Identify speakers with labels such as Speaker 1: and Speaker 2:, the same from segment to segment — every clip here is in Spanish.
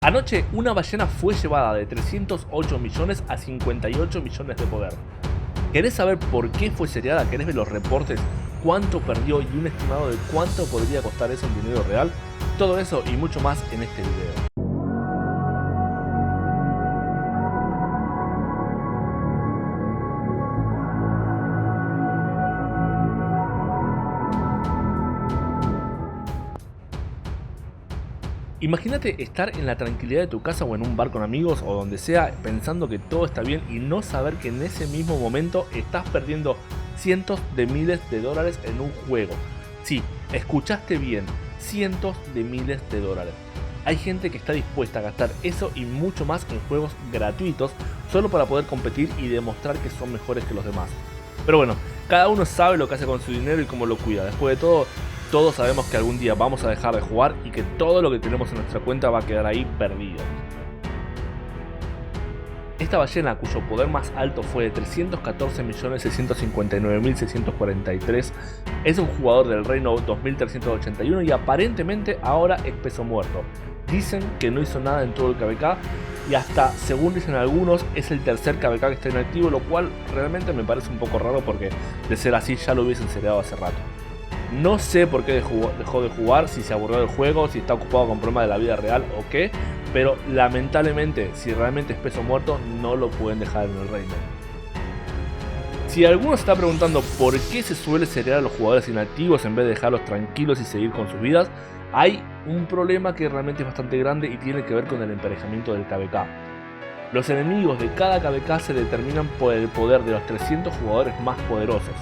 Speaker 1: Anoche, una ballena fue llevada de 308 millones a 58 millones de poder. ¿Querés saber por qué fue seriada? ¿Querés ver los reportes? ¿Cuánto perdió y un estimado de cuánto podría costar eso en dinero real? Todo eso y mucho más en este video. Imagínate estar en la tranquilidad de tu casa o en un bar con amigos o donde sea pensando que todo está bien y no saber que en ese mismo momento estás perdiendo cientos de miles de dólares en un juego. Sí, escuchaste bien, cientos de miles de dólares. Hay gente que está dispuesta a gastar eso y mucho más en juegos gratuitos solo para poder competir y demostrar que son mejores que los demás. Pero bueno, cada uno sabe lo que hace con su dinero y cómo lo cuida. Después de todo, todos sabemos que algún día vamos a dejar de jugar y que todo lo que tenemos en nuestra cuenta va a quedar ahí perdido. Esta ballena, cuyo poder más alto fue de 314.659.643, es un jugador del reino 2381 y aparentemente ahora es peso muerto. Dicen que no hizo nada en todo el KVK y hasta, según dicen algunos, es el tercer KVK que está inactivo, lo cual realmente me parece un poco raro porque de ser así ya lo hubiesen seriado hace rato. No sé por qué dejó de jugar, si se aburrió del juego, si está ocupado con problemas de la vida real o qué, pero lamentablemente, si realmente es peso muerto, no lo pueden dejar en el reino. Si alguno se está preguntando por qué se suele seriar a los jugadores inactivos en vez de dejarlos tranquilos y seguir con sus vidas, hay un problema que realmente es bastante grande y tiene que ver con el emparejamiento del KVK. Los enemigos de cada KVK se determinan por el poder de los 300 jugadores más poderosos.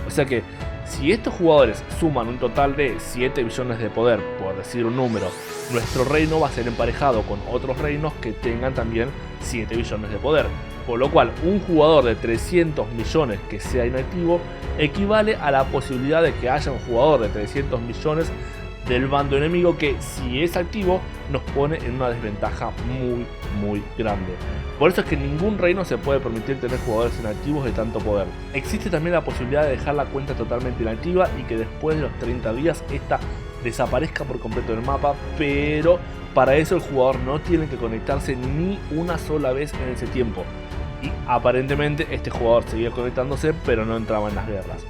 Speaker 1: O sea que, si estos jugadores suman un total de 7 billones de poder, por decir un número, nuestro reino va a ser emparejado con otros reinos que tengan también 7 billones de poder. Por lo cual, un jugador de 300 millones que sea inactivo equivale a la posibilidad de que haya un jugador de 300 millones del bando enemigo que, si es activo, nos pone en una desventaja muy grande. Por eso es que ningún reino se puede permitir tener jugadores inactivos de tanto poder. Existe también la posibilidad de dejar la cuenta totalmente inactiva y que después de los 30 días esta desaparezca por completo del mapa, pero para eso el jugador no tiene que conectarse ni una sola vez en ese tiempo. Y aparentemente este jugador seguía conectándose, pero no entraba en las guerras.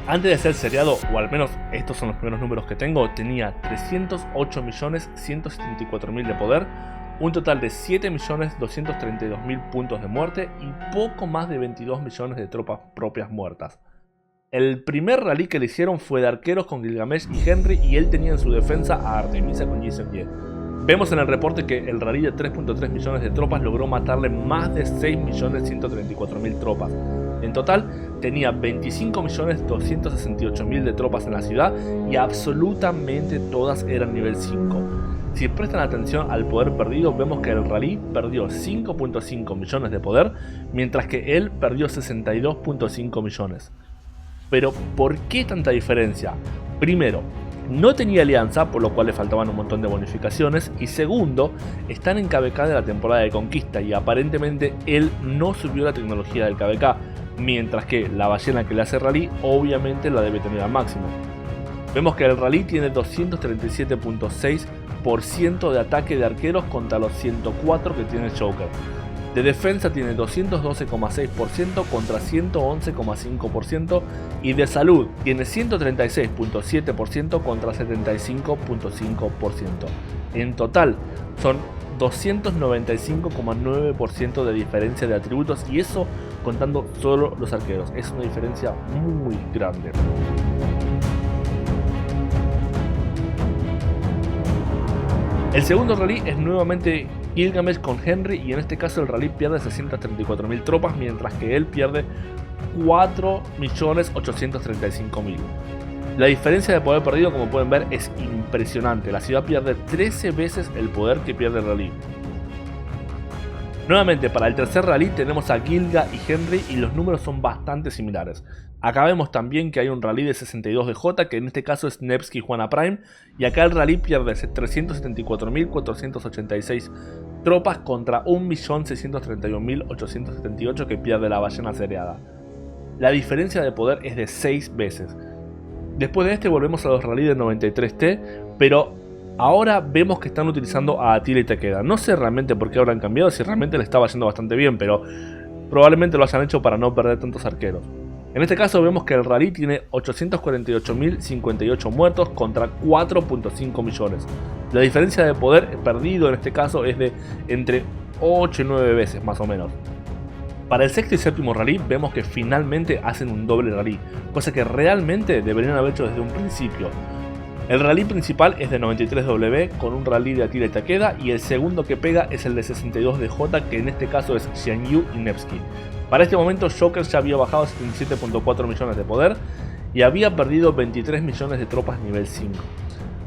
Speaker 1: Antes de ser seriado, o al menos estos son los primeros números que tengo, tenía 308.174.000 de poder, un total de 7.232.000 puntos de muerte y poco más de 22 millones de tropas propias muertas. El primer rally que le hicieron fue de arqueros con Gilgamesh y Henry y él tenía en su defensa a Artemisa con Ye. Vemos en el reporte que el rally de 3.3 millones de tropas logró matarle más de 6.134.000 tropas. En total tenía 25.268.000 de tropas en la ciudad y absolutamente todas eran nivel 5. Si prestan atención al poder perdido, vemos que el rally perdió 5.5 millones de poder, mientras que él perdió 62.5 millones. Pero ¿por qué tanta diferencia? Primero, no tenía alianza, por lo cual le faltaban un montón de bonificaciones, y segundo, están en KVK de la temporada de conquista y aparentemente él no subió la tecnología del KVK, mientras que la ballena que le hace rally obviamente la debe tener al máximo. Vemos que el rally tiene 237.6% de ataque de arqueros contra los 104 que tiene el Joker. De defensa tiene 212.6% contra 111.5% y de salud tiene 136.7% contra 75.5%. En total son 295.9% de diferencia de atributos y eso contando solo los arqueros. Es una diferencia muy grande. El segundo rally es nuevamente Gilgamesh con Henry y en este caso el rally pierde 634.000 tropas mientras que él pierde 4.835.000. La diferencia de poder perdido, como pueden ver, es impresionante. La ciudad pierde 13 veces el poder que pierde el rally. Nuevamente para el tercer rally tenemos a Gilga y Henry y los números son bastante similares. Acá vemos también que hay un rally de 62 de J, que en este caso es Nevsky Juana Prime, y acá el rally pierde 374.486 tropas contra 1.631.878 que pierde la ballena seriada. La diferencia de poder es de 6 veces. Después de este volvemos a los rally de 93T, pero Ahora vemos que están utilizando a Attila y Takeda. No sé realmente por qué habrán cambiado, si realmente le estaba yendo bastante bien, pero probablemente lo hayan hecho para no perder tantos arqueros. En este caso vemos que el rally tiene 848.058 muertos contra 4.5 millones. La diferencia de poder perdido en este caso es de entre 8 y 9 veces más o menos. Para el sexto y séptimo rally vemos que finalmente hacen un doble rally, cosa que realmente deberían haber hecho desde un principio. El rally principal es de 93W con un rally de Attila y Takeda, y el segundo que pega es el de 62DJ, que en este caso es Xianyu y Nevsky. Para este momento Joker ya había bajado 77.4 millones de poder y había perdido 23 millones de tropas nivel 5.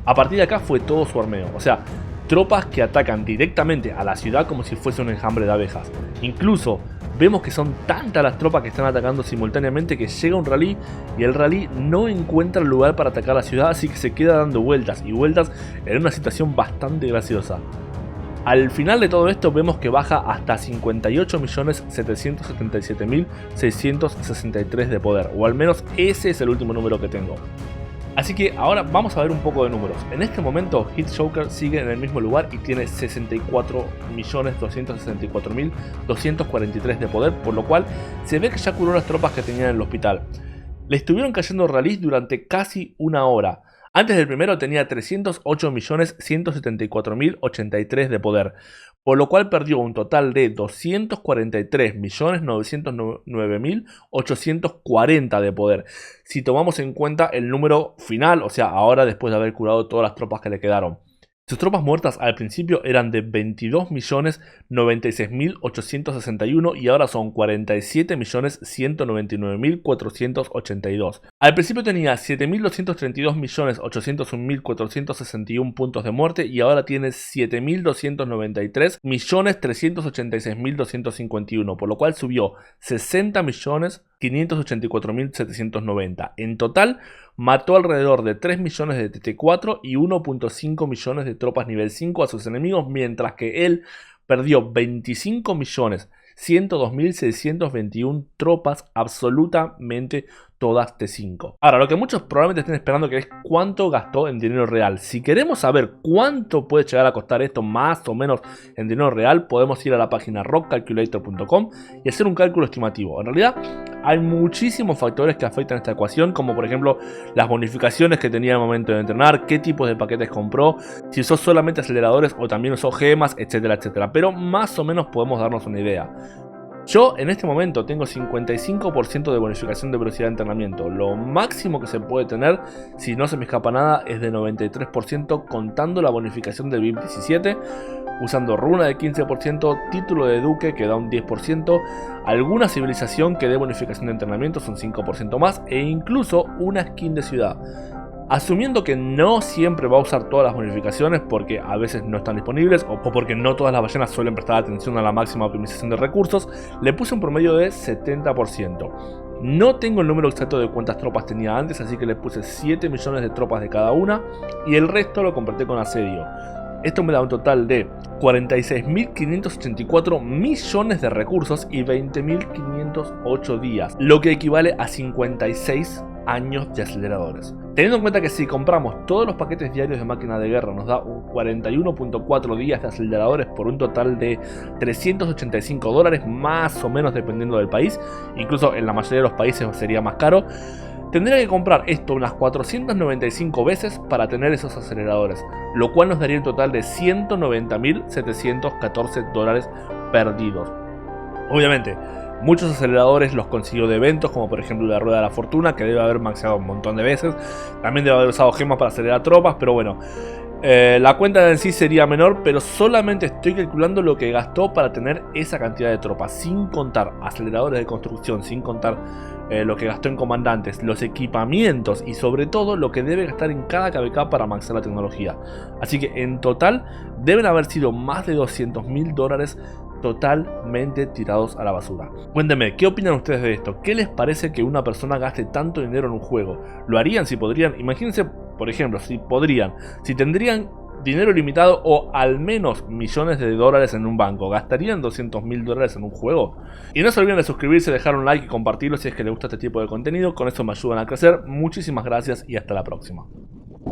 Speaker 1: A partir de acá fue todo su armeo, o sea, tropas que atacan directamente a la ciudad como si fuese un enjambre de abejas. Incluso vemos que son tantas las tropas que están atacando simultáneamente que llega un rally y el rally no encuentra lugar para atacar la ciudad, así que se queda dando vueltas y vueltas en una situación bastante graciosa. Al final de todo esto vemos que baja hasta 58.777.663 de poder, o al menos ese es el último número que tengo. Así que ahora vamos a ver un poco de números. En este momento Hit Joker sigue en el mismo lugar y tiene 64.264.243 de poder, por lo cual se ve que ya curó las tropas que tenía en el hospital. Le estuvieron cayendo rallies durante casi una hora. Antes del primero tenía 308.174.083 de poder, por lo cual perdió un total de 243.909.840 de poder, si tomamos en cuenta el número final, o sea, ahora después de haber curado todas las tropas que le quedaron. Sus tropas muertas al principio eran de 22.096.861 y ahora son 47.199.482. Al principio tenía 7.232.801.461 puntos de muerte y ahora tiene 7.293.386.251, por lo cual subió 60.584.790. En total mató alrededor de 3 millones de TT4 y 1.5 millones de tropas nivel 5 a sus enemigos, mientras que él perdió 25.102.621 tropas, absolutamente todas T5. Ahora, lo que muchos probablemente estén esperando que es cuánto gastó en dinero real. Si queremos saber cuánto puede llegar a costar esto más o menos en dinero real, podemos ir a la página rockcalculator.com y hacer un cálculo estimativo. En realidad hay muchísimos factores que afectan esta ecuación, como por ejemplo las bonificaciones que tenía al momento de entrenar, qué tipos de paquetes compró, si usó solamente aceleradores o también usó gemas, etcétera, etcétera. Pero más o menos podemos darnos una idea. Yo en este momento tengo 55% de bonificación de velocidad de entrenamiento. Lo máximo que se puede tener, si no se me escapa nada, es de 93% contando la bonificación del VIP 17, usando runa de 15%, título de duque que da un 10%, alguna civilización que dé bonificación de entrenamiento, son 5% más, e incluso una skin de ciudad. Asumiendo que no siempre va a usar todas las bonificaciones porque a veces no están disponibles o porque no todas las ballenas suelen prestar atención a la máxima optimización de recursos, le puse un promedio de 70%. No tengo el número exacto de cuántas tropas tenía antes, así que le puse 7 millones de tropas de cada una y el resto lo completé con asedio. Esto me da un total de 46.584 millones de recursos y 20.508 días, lo que equivale a 56 años de aceleradores. Teniendo en cuenta que si compramos todos los paquetes diarios de máquina de guerra nos da 41.4 días de aceleradores por un total de $385 más o menos dependiendo del país, incluso en la mayoría de los países sería más caro, tendría que comprar esto unas 495 veces para tener esos aceleradores, lo cual nos daría un total de $190.714 perdidos. Obviamente, muchos aceleradores los consiguió de eventos, como por ejemplo la Rueda de la Fortuna, que debe haber maxeado un montón de veces. También debe haber usado gemas para acelerar tropas, pero bueno, la cuenta en sí sería menor, pero solamente estoy calculando lo que gastó para tener esa cantidad de tropas, sin contar aceleradores de construcción, sin contar lo que gastó en comandantes, los equipamientos y sobre todo lo que debe gastar en cada KVK para maxear la tecnología. Así que en total deben haber sido más de $200.000 totalmente tirados a la basura. Cuéntenme, ¿qué opinan ustedes de esto? ¿Qué les parece que una persona gaste tanto dinero en un juego? ¿Lo harían si podrían? Imagínense, por ejemplo, si podrían, si tendrían dinero limitado o al menos millones de dólares en un banco, ¿gastarían $200.000 en un juego? Y no se olviden de suscribirse, dejar un like y compartirlo si es que les gusta este tipo de contenido. Con eso me ayudan a crecer. Muchísimas gracias y hasta la próxima.